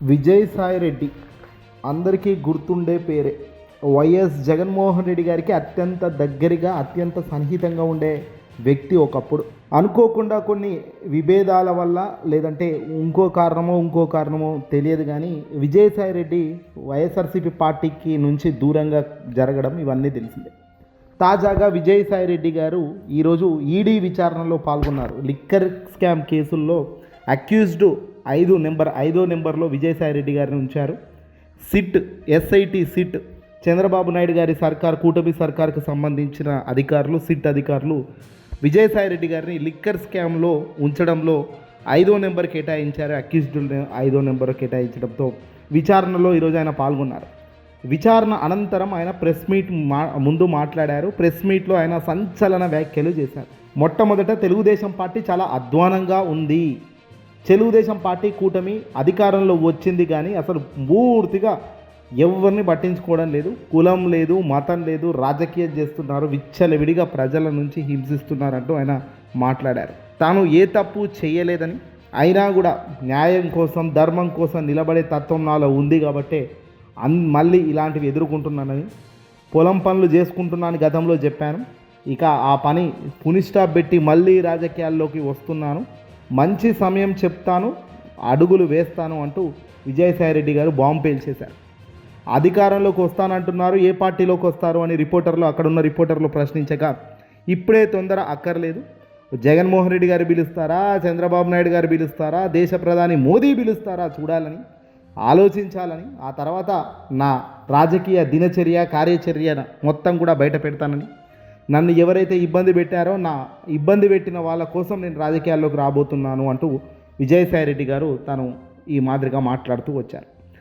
విజయసాయిరెడ్డి అందరికీ గుర్తుండే పేరే. వైఎస్ జగన్మోహన్ రెడ్డి గారికి అత్యంత దగ్గరగా అత్యంత సన్నిహితంగా ఉండే వ్యక్తి ఒకప్పుడు. అనుకోకుండా కొన్ని విభేదాల వల్ల లేదంటే ఇంకో కారణమో తెలియదు కానీ విజయసాయిరెడ్డి వైఎస్ఆర్సీపీ పార్టీకి నుంచి దూరంగా జరగడం ఇవన్నీ తెలిసిందే. తాజాగా విజయసాయిరెడ్డి గారు ఈరోజు ఈడీ విచారణలో పాల్గొన్నారు. లిక్కర్ స్కామ్ కేసుల్లో అక్యూజ్డ్ 5వ నెంబర్లో విజయసాయిరెడ్డి గారిని ఉంచారు. ఎస్ఐటి సిట్ చంద్రబాబు నాయుడు గారి సర్కార్, కూటమి సర్కార్కు సంబంధించిన సిట్ అధికారులు విజయసాయిరెడ్డి గారిని లిక్కర్ స్కామ్లో ఉంచడంలో 5వ నెంబర్ కేటాయించారు. అక్యూజ్డ్ 5వ నెంబర్ కేటాయించడంతో విచారణలో ఈరోజు ఆయన పాల్గొన్నారు. విచారణ అనంతరం ఆయన ప్రెస్ మీట్ ముందు మాట్లాడారు. ప్రెస్ మీట్లో ఆయన సంచలన వ్యాఖ్యలు చేశారు. మొట్టమొదట తెలుగుదేశం పార్టీ చాలా అధ్వానంగా ఉంది. తెలుగుదేశం పార్టీ కూటమి అధికారంలో వచ్చింది కానీ అసలు పూర్తిగా ఎవరిని పట్టించుకోవడం లేదు. కులం లేదు, మతం లేదు, రాజకీయం చేస్తున్నారు, విచ్చలవిడిగా ప్రజల నుంచి హింసిస్తున్నారంటూ ఆయన మాట్లాడారు. తాను ఏ తప్పు చేయలేదని, అయినా కూడా న్యాయం కోసం ధర్మం కోసం నిలబడే తత్వం నాలో ఉంది కాబట్టే మళ్ళీ ఇలాంటివి ఎదుర్కొంటున్నానని, పొలం పనులు చేసుకుంటున్నాను గతంలో చెప్పాను. ఇక ఆ పని పునిస్టాప్ పెట్టి మళ్ళీ రాజకీయాల్లోకి వస్తున్నాను, మంచి సమయం చెప్తాను, అడుగులు వేస్తాను అంటూ విజయసాయిరెడ్డి గారు బాంబు పేల్చేశారు. అధికారంలోకి వస్తానంటున్నారు, ఏ పార్టీలోకి వస్తారు అని అక్కడున్న రిపోర్టర్లు ప్రశ్నించగా ఇప్పుడే తొందర అక్కర్లేదు, జగన్మోహన్ రెడ్డి గారు పిలుస్తారా, చంద్రబాబు నాయుడు గారు పిలుస్తారా, దేశ ప్రధాని మోదీ పిలుస్తారా చూడాలని, ఆలోచించాలని, ఆ తర్వాత నా రాజకీయ కార్యాచర్య మొత్తం కూడా బయట పెడతానని, నన్ను ఎవరైతే ఇబ్బంది పెట్టారో నా ఇబ్బంది పెట్టిన వాళ్ళ కోసం నేను రాజకీయాల్లోకి రాబోతున్నాను అంటూ విజయసాయిరెడ్డి గారు తను ఈ మాదిరిగా మాట్లాడుతూ వచ్చారు.